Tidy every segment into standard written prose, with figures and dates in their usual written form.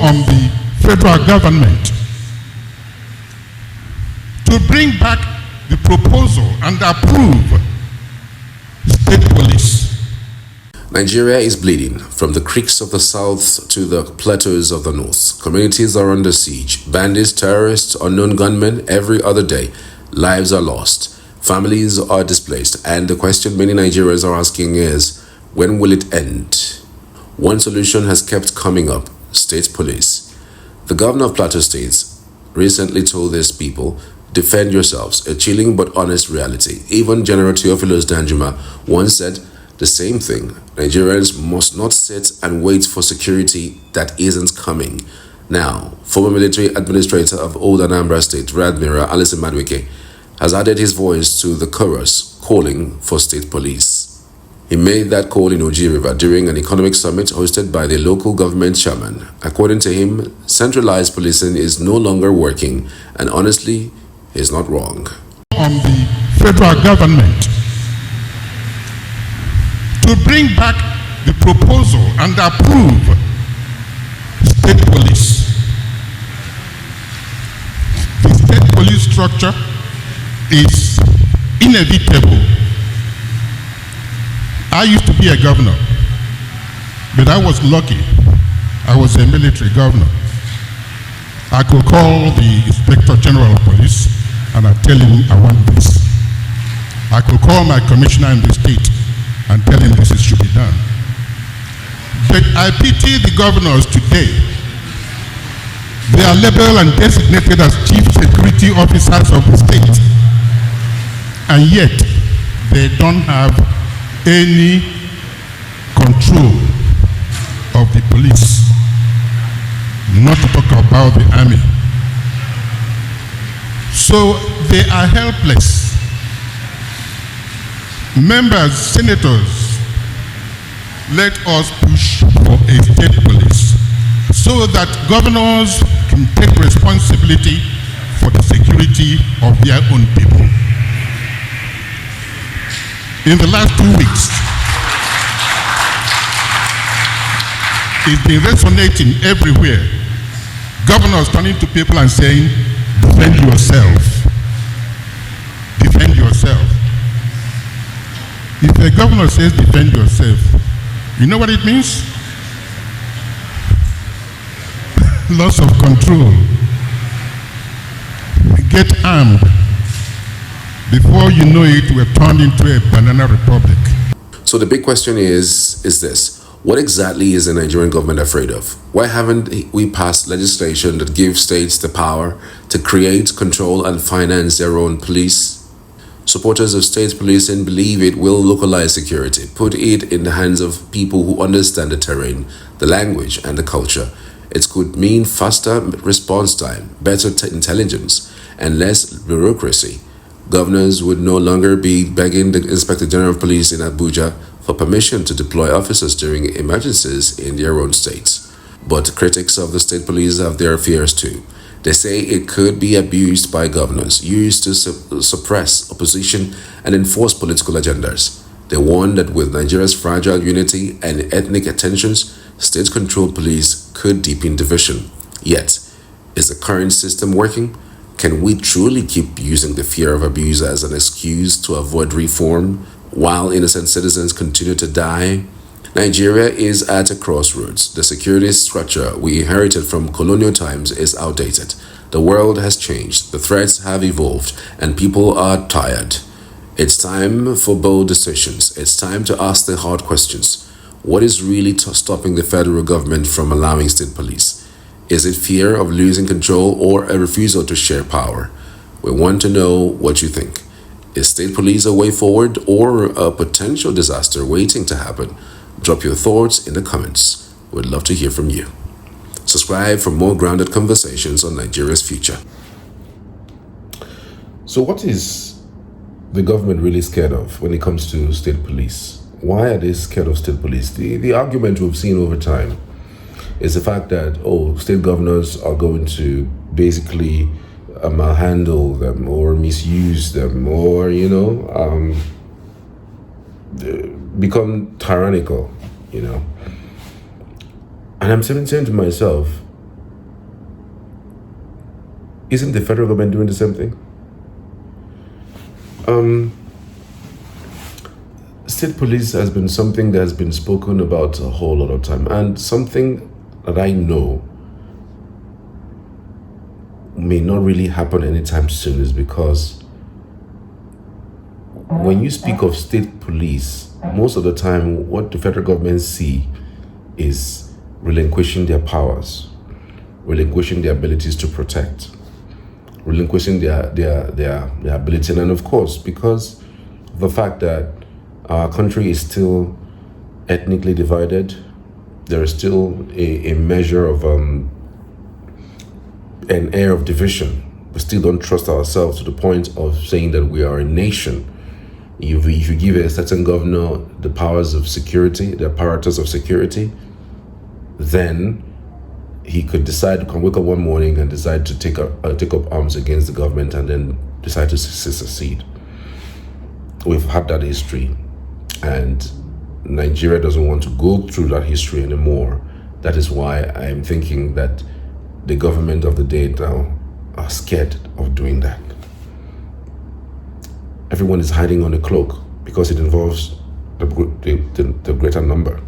on the federal government to bring back the proposal and approve state police. Nigeria is bleeding from the creeks of the south to the plateaus of the north. Communities are under siege. Bandits, terrorists, unknown gunmen every other day. Lives are lost. Families are displaced. And the question many Nigerians are asking is, when will it end? One solution has kept coming up: state police. The governor of Plateau State recently told his people, defend yourselves, a chilling but honest reality. Even General Theophilus Danjuma once said the same thing. Nigerians must not sit and wait for security that isn't coming. Now, former military administrator of old Anambra State, Admiral Allison Madueke, has added his voice to the chorus calling for state police. He made that call in Oji River during an economic summit hosted by the local government chairman. According to him, centralized policing is no longer working, and honestly, he's not wrong. On the federal government to bring back the proposal and approve state police. The state police structure is inevitable. I used to be a governor, but I was lucky. I was a military governor. I could call the Inspector General of Police and I tell him I want this. I could call my commissioner in the state and tell him this should be done. But I pity the governors today. They are labeled and designated as chief security officers of the state, and yet they don't have any control of the police, not to talk about the army. So they are helpless. Members, senators, let us push for a state police so that governors can take responsibility for the security of their own people. In the last 2 weeks, it's been resonating everywhere. Governors turning to people and saying, defend yourself. Defend yourself. If a governor says defend yourself, you know what it means? Loss of control. Get armed. Before you know it, we're turned into a banana republic. So the big question is this: what exactly is the Nigerian government afraid of? Why haven't we passed legislation that gives states the power to create, control, and finance their own police? Supporters of state policing believe it will localize security, put it in the hands of people who understand the terrain, the language, and the culture. It could mean faster response time, better intelligence, and less bureaucracy. Governors would no longer be begging the Inspector General of Police in Abuja for permission to deploy officers during emergencies in their own states. But critics of the state police have their fears too. They say it could be abused by governors, used to suppress opposition and enforce political agendas. They warn that with Nigeria's fragile unity and ethnic tensions, state-controlled police could deepen division. Yet, is the current system working? Can we truly keep using the fear of abuse as an excuse to avoid reform while innocent citizens continue to die? Nigeria is at a crossroads. The security structure we inherited from colonial times is outdated. The world has changed, the threats have evolved, and people are tired. It's time for bold decisions. It's time to ask the hard questions. What is really stopping the federal government from allowing state police? Is it fear of losing control or a refusal to share power? We want to know what you think. Is state police a way forward or a potential disaster waiting to happen? Drop your thoughts in the comments. We'd love to hear from you. Subscribe for more grounded conversations on Nigeria's future. So what is the government really scared of when it comes to state police? Why are they scared of state police? The argument we've seen over time is the fact that, state governors are going to basically malhandle them or misuse them or, become tyrannical, And I'm saying to myself, Isn't the federal government doing the same thing? State police has been something that has been spoken about a whole lot of time, and something that I know may not really happen anytime soon is because when you speak of state police, most of the time what the federal government see is relinquishing their powers, relinquishing their abilities to protect, relinquishing their ability. And of course, because of the fact that our country is still ethnically divided, there is still a measure of an air of division. We still don't trust ourselves to the point of saying that we are a nation. If you give a certain governor the powers of security, the apparatus of security, then he could decide to come wake up one morning and decide to take up arms against the government and then decide to secede. We've had that history, and Nigeria doesn't want to go through that history anymore. That is why I'm thinking that the government of the day now are scared of doing that. Everyone is hiding on a cloak because it involves the greater number.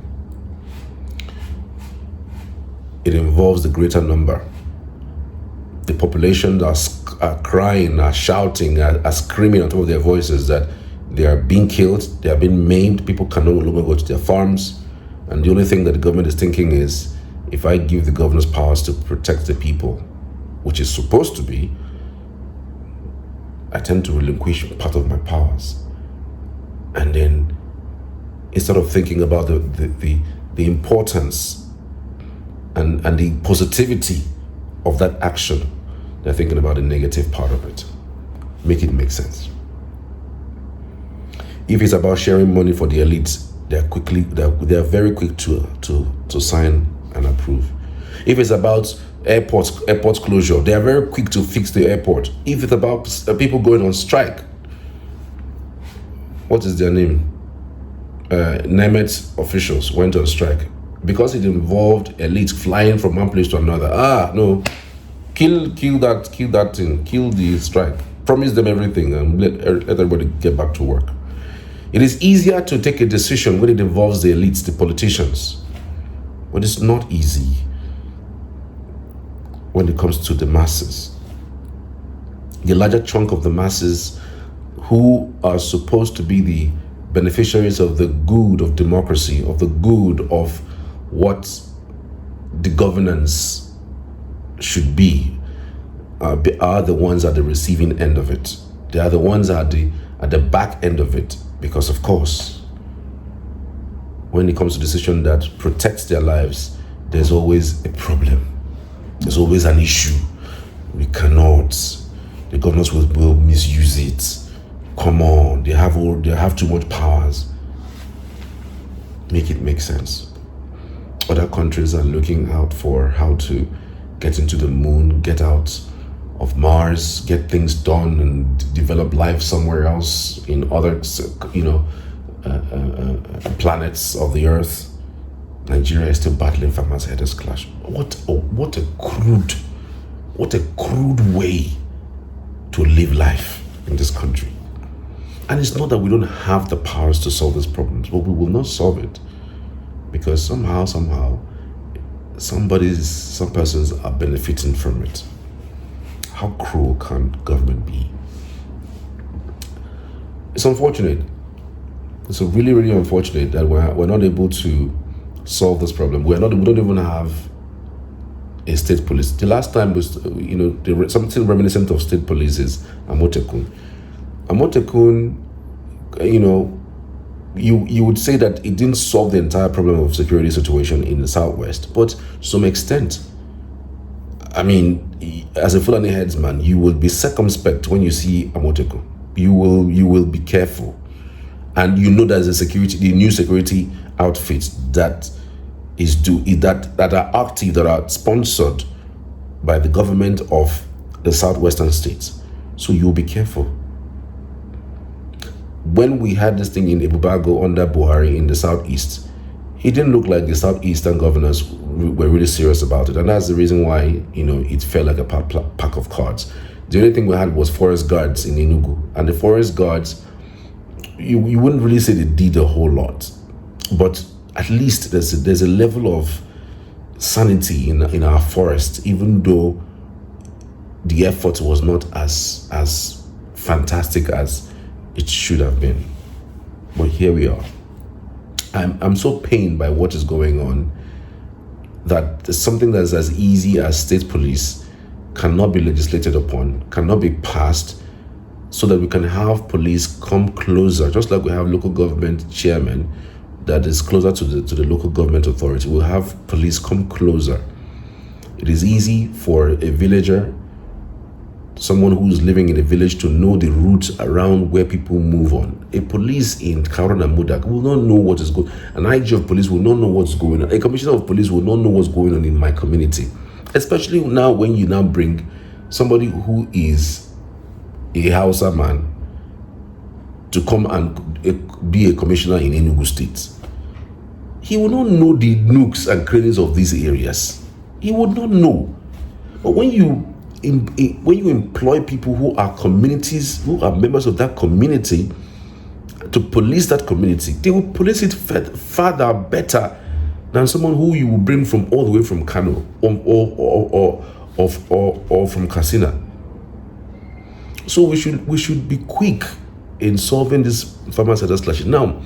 It involves the greater number. The population are crying, are shouting, are screaming on top of their voices that they are being killed, they are being maimed, people can no longer go to their farms. And the only thing that the government is thinking is, if I give the governors powers to protect the people, which is supposed to be, I tend to relinquish part of my powers. And then instead of thinking about the importance and the positivity of that action, they're thinking about the negative part of it. Make it make sense. If it's about sharing money for the elites, they're very quick to sign and approve. If it's about airport closure, they are very quick to fix the airport. If it's about people going on strike, what is their name? NEMET officials went on strike because it involved elites flying from one place to another. No, kill that thing, kill the strike. Promise them everything and let everybody get back to work. It is easier to take a decision when it involves the elites, the politicians, but it's not easy when it comes to the masses. The larger chunk of the masses who are supposed to be the beneficiaries of the good of democracy, of the good of what the governance should be, are the ones at the receiving end of it. They are the ones at the back end of it. Because of course, when it comes to decision that protects their lives, there's always a problem. There's always an issue. We cannot. The governors will misuse it. Come on, they have too much powers. Make it make sense. Other countries are looking out for how to get into the moon, get out of Mars, get things done and develop life somewhere else in other, planets of the Earth. Nigeria is still battling farmers' headers clash. What a crude way to live life in this country. And it's not that we don't have the powers to solve these problems, but we will not solve it because somehow, some persons are benefiting from it. How cruel can government be? It's unfortunate. It's really, really unfortunate that we're not able to solve this problem. We don't even have a state police. The last time was, something reminiscent of state police is Amotekun. Amotekun, you would say that it didn't solve the entire problem of security situation in the Southwest, but to some extent. I mean, as a Fulani headsman, you will be circumspect when you see Amotekun. You will be careful, and there's the new security outfits that are active, that are sponsored by the government of the southwestern states. So you'll be careful. When we had this thing in Ebubago under Buhari in the southeast, it didn't look like the southeastern governors were really serious about it, and that's the reason why it felt like a pack of cards. The only thing we had was forest guards in Enugu, and the forest guards, you wouldn't really say they did a whole lot, but at least there's a level of sanity in our forest, even though the effort was not as fantastic as it should have been. But here we are. I'm so pained by what is going on that something that's as easy as state police cannot be legislated upon, cannot be passed, so that we can have police come closer, just like we have local government chairman that is closer to the local government authority. We'll have police come closer. It is easy for a villager, someone who's living in a village, to know the routes around where people move on. A police in Karon and Modak will not know what is going on. An IG of police will not know what's going on. A commissioner of police will not know what's going on in my community. Especially now when you now bring somebody who is a Hausa man to come and be a commissioner in Enugu State. He will not know the nooks and crannies of these areas. He would not know. But when you employ people who are communities, who are members of that community, to police that community, they will police it further, better than someone who you will bring from all the way from Kano or from Katsina. So we should be quick in solving this farmers sector clash. Now,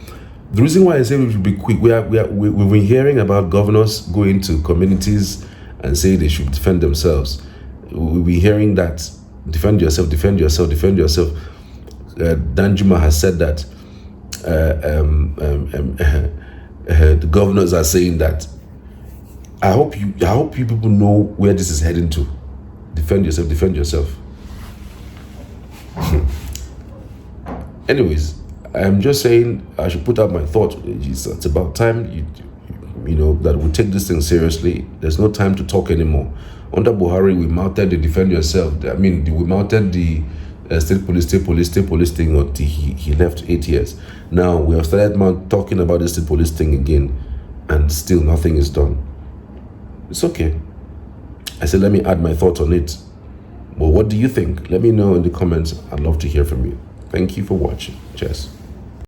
the reason why I say we should be quick, we've been hearing about governors going to communities and say they should defend themselves. We'll be hearing that defend yourself. Danjuma has said that the governors are saying that. I hope you people know where this is heading to. Defend yourself. Anyways, I'm just saying I should put out my thought. It's about time that we take this thing seriously. There's no time to talk anymore. Under Buhari, we mounted the defend yourself. We mounted the state police thing until he left 8 years. Now we have started talking about the state police thing again, and still nothing is done. It's okay. I said, let me add my thoughts on it. Well, what do you think? Let me know in the comments. I'd love to hear from you. Thank you for watching. Cheers.